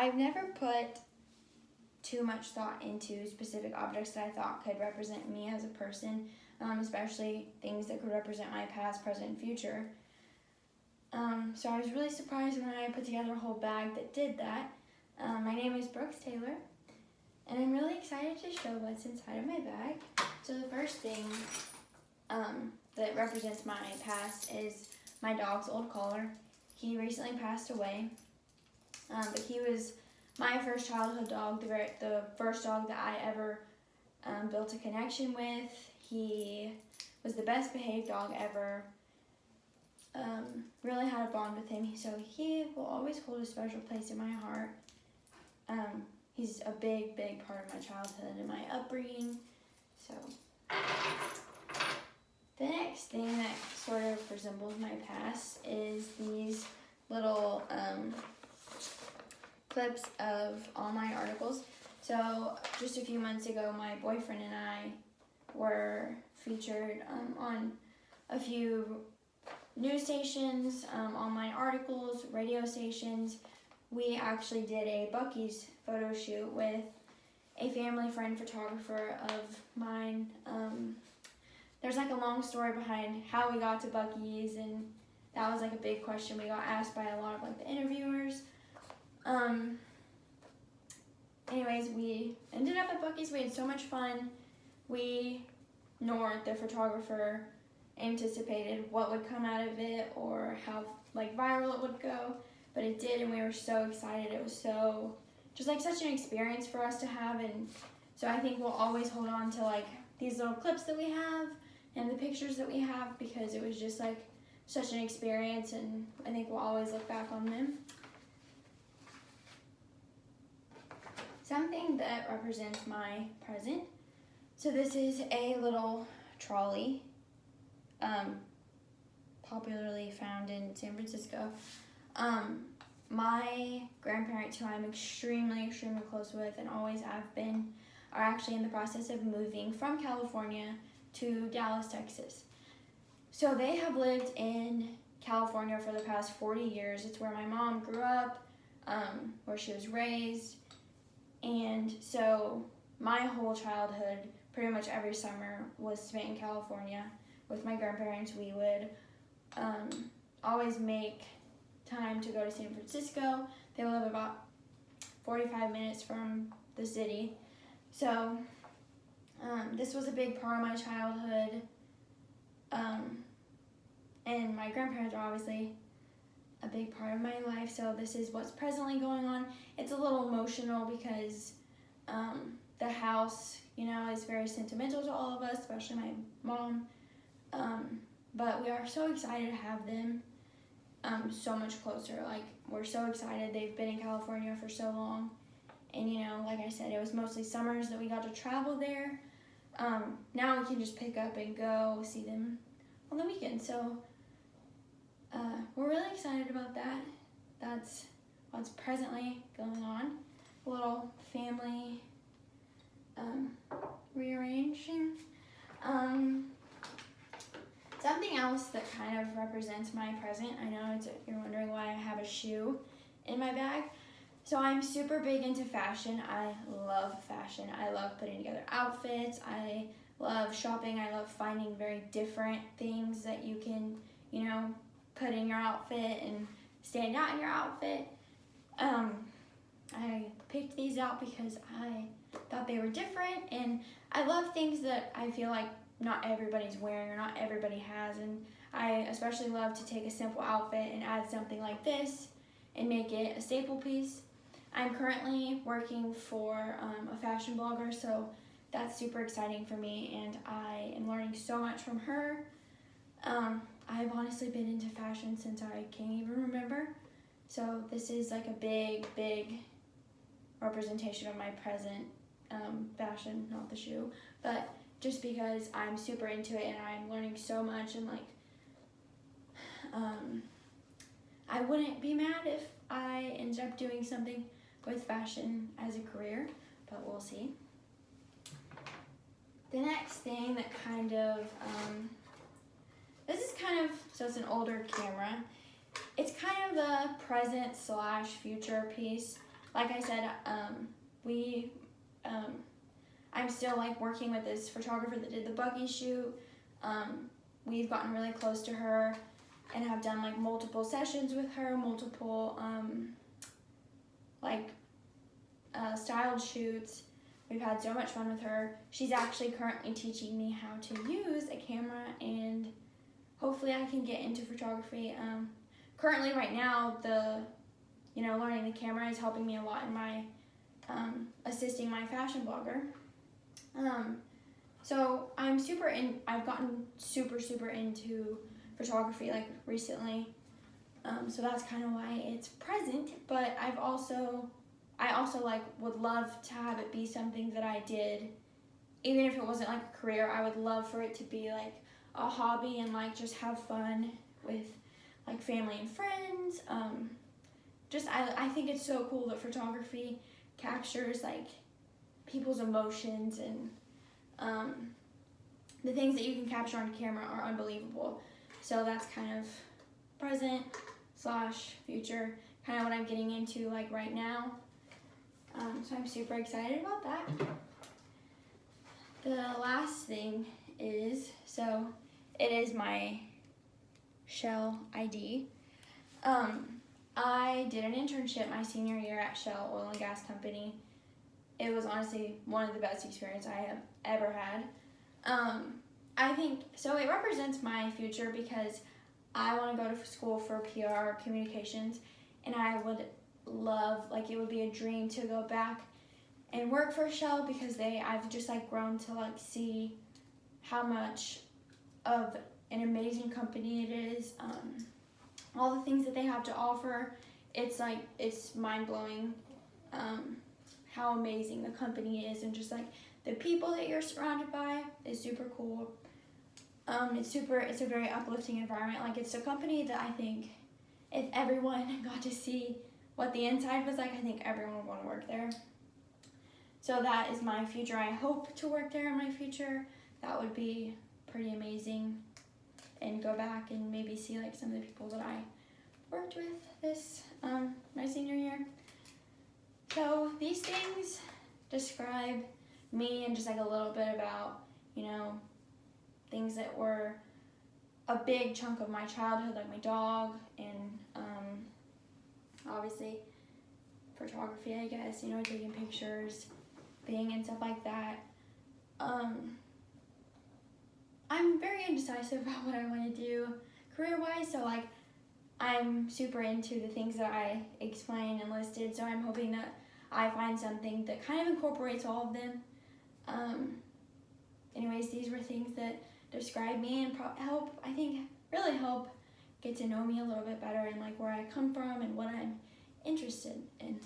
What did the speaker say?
I've never put too much thought into specific objects that I thought could represent me as a person, especially things that could represent my past, present, and future. So I was really surprised when I put together a whole bag that did that. My name is Brooks Taylor, and I'm really excited to show what's inside of my bag. So the first thing that represents my past is my dog's old collar. He recently passed away, but he was my first childhood dog, the first dog that I ever built a connection with. He was the best behaved dog ever. Really had a bond with him, so he will always hold a special place in my heart. He's a big, big part of my childhood and my upbringing. So the next thing that sort of resembles my past is these little clips of all my articles. So just a few months ago, my boyfriend and I were featured on a few news stations, online articles, radio stations. We actually did a Buc-ee's photo shoot with a family friend photographer of mine. There's like a long story behind how we got to Buc-ee's, and that was like a big question we got asked by a lot of like the interviewers. Anyways, we ended up at Buc-ee's. We had so much fun. We, nor the photographer, anticipated what would come out of it or how like viral it would go, but it did, and we were so excited. It was so just like such an experience for us to have, and so I think we'll always hold on to like these little clips that we have and the pictures that we have, because it was just like such an experience, and I think we'll always look back on them. Something that represents my present. So this is a little trolley, popularly found in San Francisco. My grandparents, who I'm extremely, extremely close with and always have been, are actually in the process of moving from California to Dallas, Texas. So they have lived in California for the past 40 years. It's where my mom grew up, where she was raised. And so my whole childhood, pretty much every summer, was spent in California with my grandparents. We would always make time to go to San Francisco. They live about 45 minutes from the city. So this was a big part of my childhood. And my grandparents are obviously a big part of my life, so this is what's presently going on. It's a little emotional because the house, is very sentimental to all of us, especially my mom. But we are so excited to have them so much closer. Like, we're so excited. They've been in California for so long. And, like I said, it was mostly summers that we got to travel there. Now we can just pick up and go see them on the weekend. So we're really excited about that. That's what's presently going on. A little family rearranging. Something else that kind of represents my present. I know you're wondering why I have a shoe in my bag. So I'm super big into fashion. I love fashion. I love putting together outfits. I love shopping. I love finding very different things that you can, put in your outfit and stand out in your outfit. I picked these out because I thought they were different, and I love things that I feel like not everybody's wearing or not everybody has, and I especially love to take a simple outfit and add something like this and make it a staple piece. I'm currently working for a fashion blogger, so that's super exciting for me, and I am learning so much from her. I've honestly been into fashion since I can't even remember, so this is like a big, big representation of my present fashion, not the shoe, but just because I'm super into it and I'm learning so much, and I wouldn't be mad if I ended up doing something with fashion as a career, but we'll see. The next thing that kind of, so it's an older camera. It's kind of a present/future piece. like I said, I'm still like working with this photographer that did the buggy shoot. We've gotten really close to her and have done like multiple sessions with her, multiple styled shoots. We've had so much fun with her. She's actually currently teaching me how to use a camera, and hopefully I can get into photography. Currently right now, learning the camera is helping me a lot in my assisting my fashion blogger. So I've gotten super into photography like recently. So that's kind of why it's present, but I also like would love to have it be something that I did, even if it wasn't like a career. I would love for it to be like a hobby and like just have fun with like family and friends. I think it's so cool that photography captures like people's emotions, and the things that you can capture on camera are unbelievable. So that's kind of present / future, kind of what I'm getting into like right now. So I'm super excited about that. The last thing is, so it is my Shell ID. I did an internship my senior year at Shell Oil and Gas Company. It was honestly one of the best experiences I have ever had. I think, so it represents my future because I want to go to school for PR communications, and I would love, like it would be a dream to go back and work for Shell because I've just like grown to like see how much of an amazing company it is. All the things that they have to offer, it's mind-blowing how amazing the company is, and just like the people that you're surrounded by is super cool. It's a very uplifting environment. Like it's a company that I think if everyone got to see what the inside was like, I think everyone would want to work there. So that is my future. I hope to work there in my future. That would be pretty amazing, and go back and maybe see like some of the people that I worked with this my senior year. So these things describe me, and just like a little bit about, things that were a big chunk of my childhood, like my dog, and obviously photography, I guess, taking pictures, being and stuff like that. I'm very indecisive about what I want to do career-wise, so like I'm super into the things that I explained and listed, so I'm hoping that I find something that kind of incorporates all of them. Anyways, these were things that describe me and really help get to know me a little bit better, and like where I come from and what I'm interested in.